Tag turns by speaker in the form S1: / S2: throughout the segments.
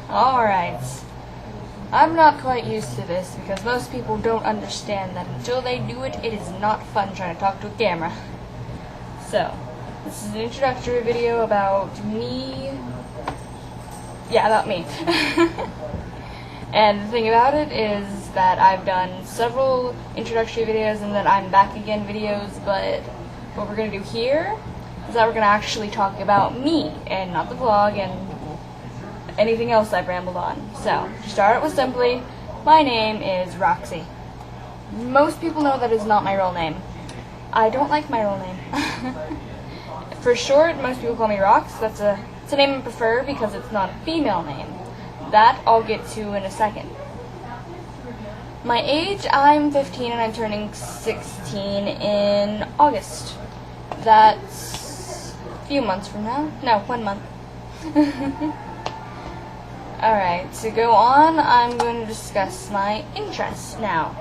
S1: Alright. I'm not quite used to this because most people don't understand that until they do it, it is not fun trying to talk to a camera. So, this is an introductory video about me. Yeah, about me. And the thing about it is that I've done several introductory videos and then I'm back again videos, but what we're going to do here is that we're going to actually talk about me and not the vlog and anything else I've rambled on. So, to start with simply, my name is Roxy. Most people know that is not my real name. I don't like my real name. For short, most people call me Rox. It's a name I prefer because it's not a female name. That I'll get to in a second. My age, I'm 15 and I'm turning 16 in August. That's a few months from now. No, 1 month. Alright, to go on, I'm going to discuss my interests now.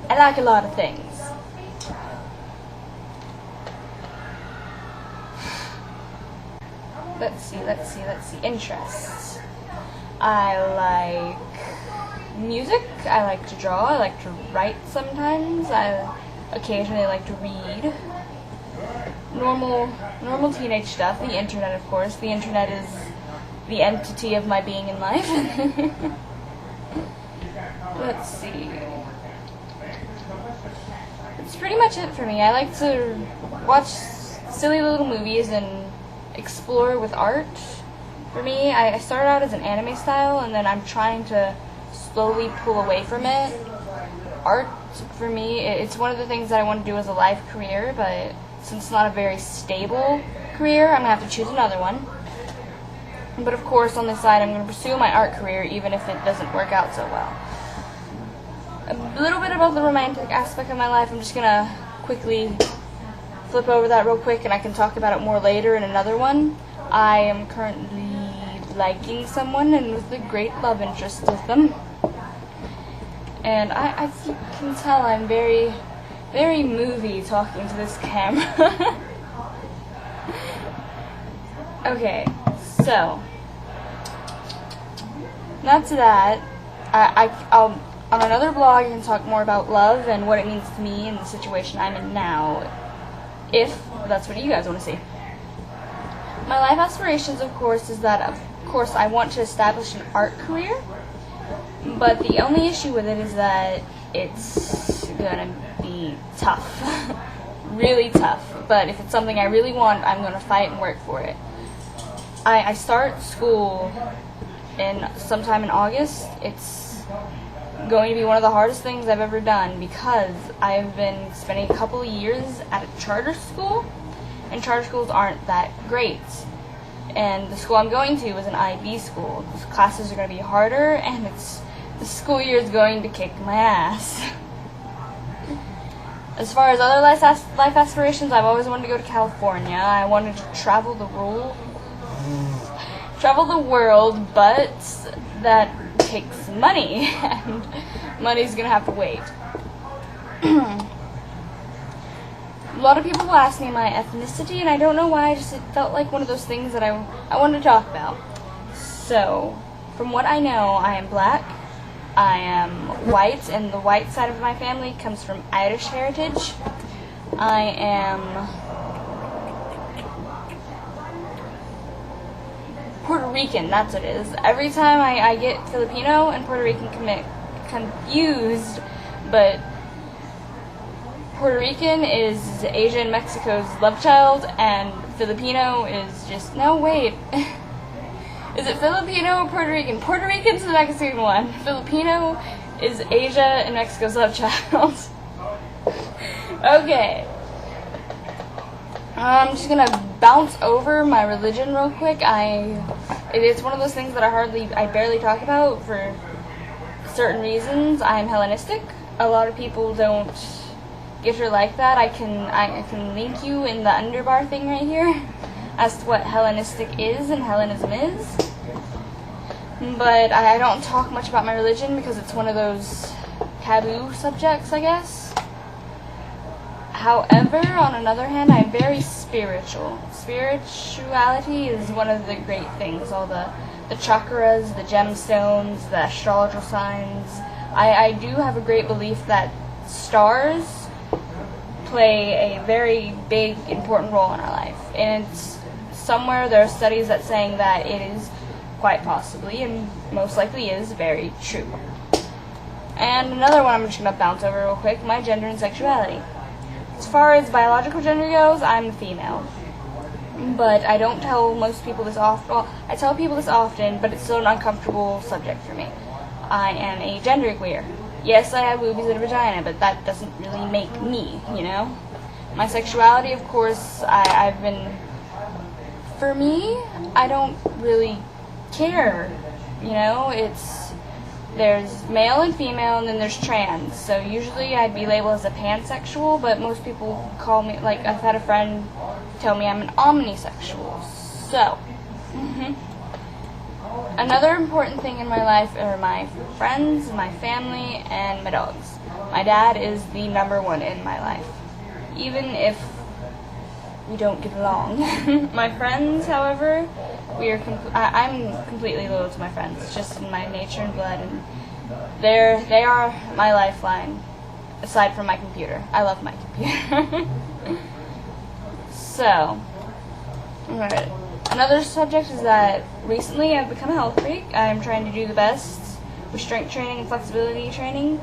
S1: I like a lot of things. Let's see. Interests. I like music, I like to draw, I like to write sometimes, I occasionally like to read. Normal teenage stuff, the internet of course. The internet is the entity of my being in life. Let's see. That's pretty much it for me. I like to watch silly little movies and explore with art. For me, I started out as an anime style, and then I'm trying to slowly pull away from it. Art, for me, it's one of the things that I want to do as a life career, but since it's not a very stable career, I'm going to have to choose another one. But of course, on the side, I'm going to pursue my art career, even if it doesn't work out so well. A little bit about the romantic aspect of my life. I'm just going to quickly flip over that real quick, and I can talk about it more later in another one. I am currently liking someone and with a great love interest with them. And as you can tell, I'm very, very movie talking to this camera. Okay, so not to that. I'll on another vlog I can talk more about love and what it means to me and the situation I'm in now, if that's what you guys want to see. My life aspirations, of course, is that I want to establish an art career, but the only issue with it is that it's gonna be tough. Really tough. But if it's something I really want, I'm gonna fight and work for it. I start school sometime in August. It's going to be one of the hardest things I've ever done because I've been spending a couple of years at a charter school, and charter schools aren't that great. And the school I'm going to is an IB school. The classes are going to be harder, and the school year is going to kick my ass. As far as other life aspirations, I've always wanted to go to California. I wanted to travel the world, but that takes money, and money's going to have to wait. A lot of people will ask me my ethnicity, and I don't know why, it felt like one of those things that I wanted to talk about. So, from what I know, I am black, I am white, and the white side of my family comes from Irish heritage. I am Puerto Rican, that's what it is. Every time I get Filipino and Puerto Rican confused, but Puerto Rican is Asia and Mexico's love child, and Filipino is just, no, wait. Is it Filipino or Puerto Rican? Puerto Rican's the Mexican one. Filipino is Asia and Mexico's love child. Okay. I'm just gonna bounce over my religion real quick. It's one of those things that I barely talk about for certain reasons. I'm Hellenistic. A lot of people don't get her like that. I can link you in the underbar thing right here as to what Hellenistic is and Hellenism is. But I don't talk much about my religion because it's one of those taboo subjects, I guess. However, on another hand, I'm very spiritual. Spirituality is one of the great things. All the chakras, the gemstones, the astrological signs. I do have a great belief that stars play a very big, important role in our life. And it's somewhere there are studies that saying that it is quite possibly, and most likely is, very true. And another one I'm just going to bounce over real quick, my gender and sexuality. As far as biological gender goes, I'm a female. But I don't tell most people this often. Well, I tell people this often, but it's still an uncomfortable subject for me. I am a genderqueer. Yes, I have boobies and a vagina, but that doesn't really make me, you know? My sexuality, of course, I've been... For me, I don't really care, you know? There's male and female, and then there's trans. So usually I'd be labeled as a pansexual, but most people call me, like, I've had a friend tell me I'm an omnisexual. So, another important thing in my life are my friends, my family, and my dogs. My dad is the number one in my life, even if we don't get along. My friends, however, I'm completely loyal to my friends. It's just in my nature and blood, and they are my lifeline, aside from my computer. I love my computer. So, alright. Another subject is that recently I've become a health freak. I'm trying to do the best with strength training and flexibility training.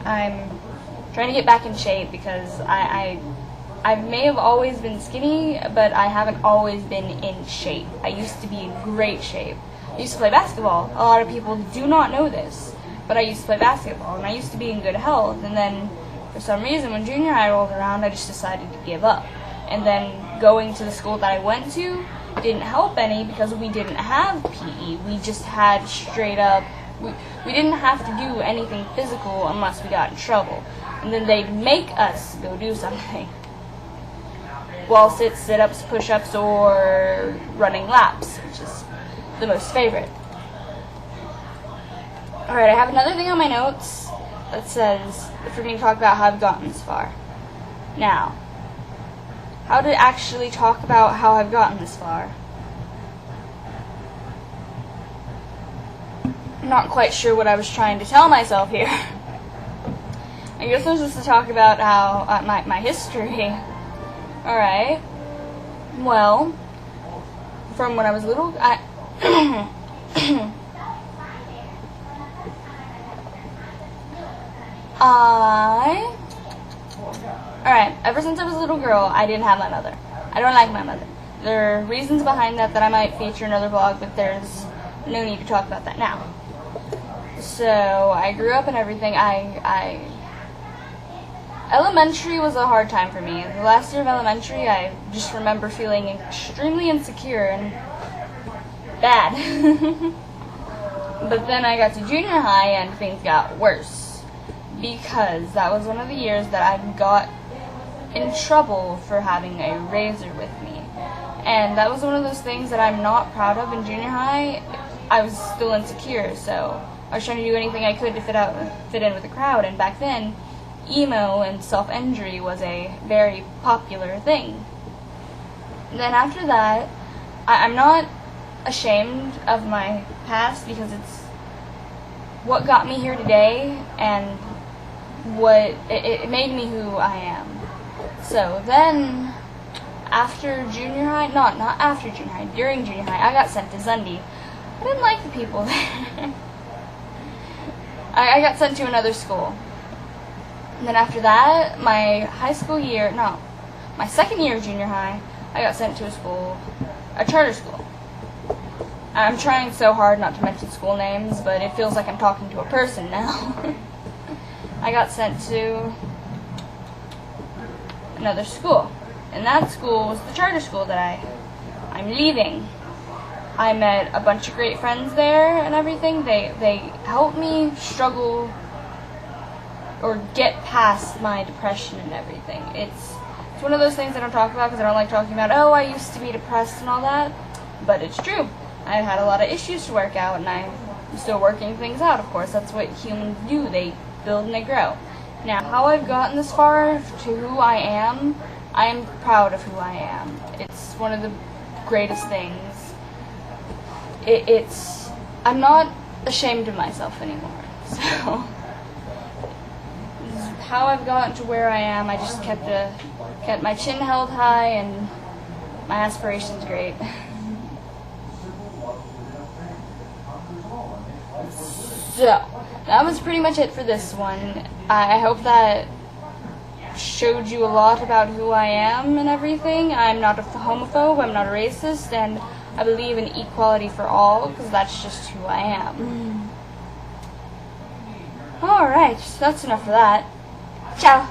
S1: I'm trying to get back in shape because I may have always been skinny, but I haven't always been in shape. I used to be in great shape. I used to play basketball. A lot of people do not know this, but I used to play basketball, and I used to be in good health. And then, for some reason, when junior high rolled around, I just decided to give up. And then going to the school that I went to didn't help any because we didn't have PE. We just had straight up, we didn't have to do anything physical unless we got in trouble. And then they'd make us go do something. Wall sits, sit-ups, push-ups, or running laps, which is the most favorite. Alright, I have another thing on my notes that says for me to talk about how I've gotten this far. Now, how to actually talk about how I've gotten this far. I'm not quite sure what I was trying to tell myself here. I guess I was just to talk about how my history. Alright. Well, from when I was little, Alright, ever since I was a little girl, I didn't have my mother. I don't like my mother. There are reasons behind that I might feature in another vlog, but there's no need to talk about that now. So, I grew up and everything. Elementary was a hard time for me. The last year of elementary, I just remember feeling extremely insecure and bad. But then I got to junior high and things got worse. Because that was one of the years that I got in trouble for having a razor with me. And that was one of those things that I'm not proud of in junior high. I was still insecure, so I was trying to do anything I could to fit in with the crowd. And back then, emo and self-injury was a very popular thing. And then after that, I'm not ashamed of my past because it's what got me here today and what it made me who I am. So then, after junior high, not after junior high, during junior high, I got sent to Zundy. I didn't like the people there. I got sent to another school. And then after that, my second year of junior high, I got sent to a charter school. I'm trying so hard not to mention school names, but it feels like I'm talking to a person now. I got sent to another school. And that school was the charter school that I'm leaving. I met a bunch of great friends there and everything. They helped me struggle or get past my depression and everything. It's one of those things I don't talk about because I don't like talking about, oh, I used to be depressed and all that. But it's true. I've had a lot of issues to work out, and I'm still working things out, of course. That's what humans do. They build and they grow. Now, how I've gotten this far to who I am proud of who I am. It's one of the greatest things. I'm not ashamed of myself anymore. So, this is how I've gotten to where I am. I just kept my chin held high, and my aspiration's great. So, that was pretty much it for this one. I hope that showed you a lot about who I am and everything. I'm not a homophobe, I'm not a racist, and I believe in equality for all, because that's just who I am. Alright, that's enough of that. Ciao!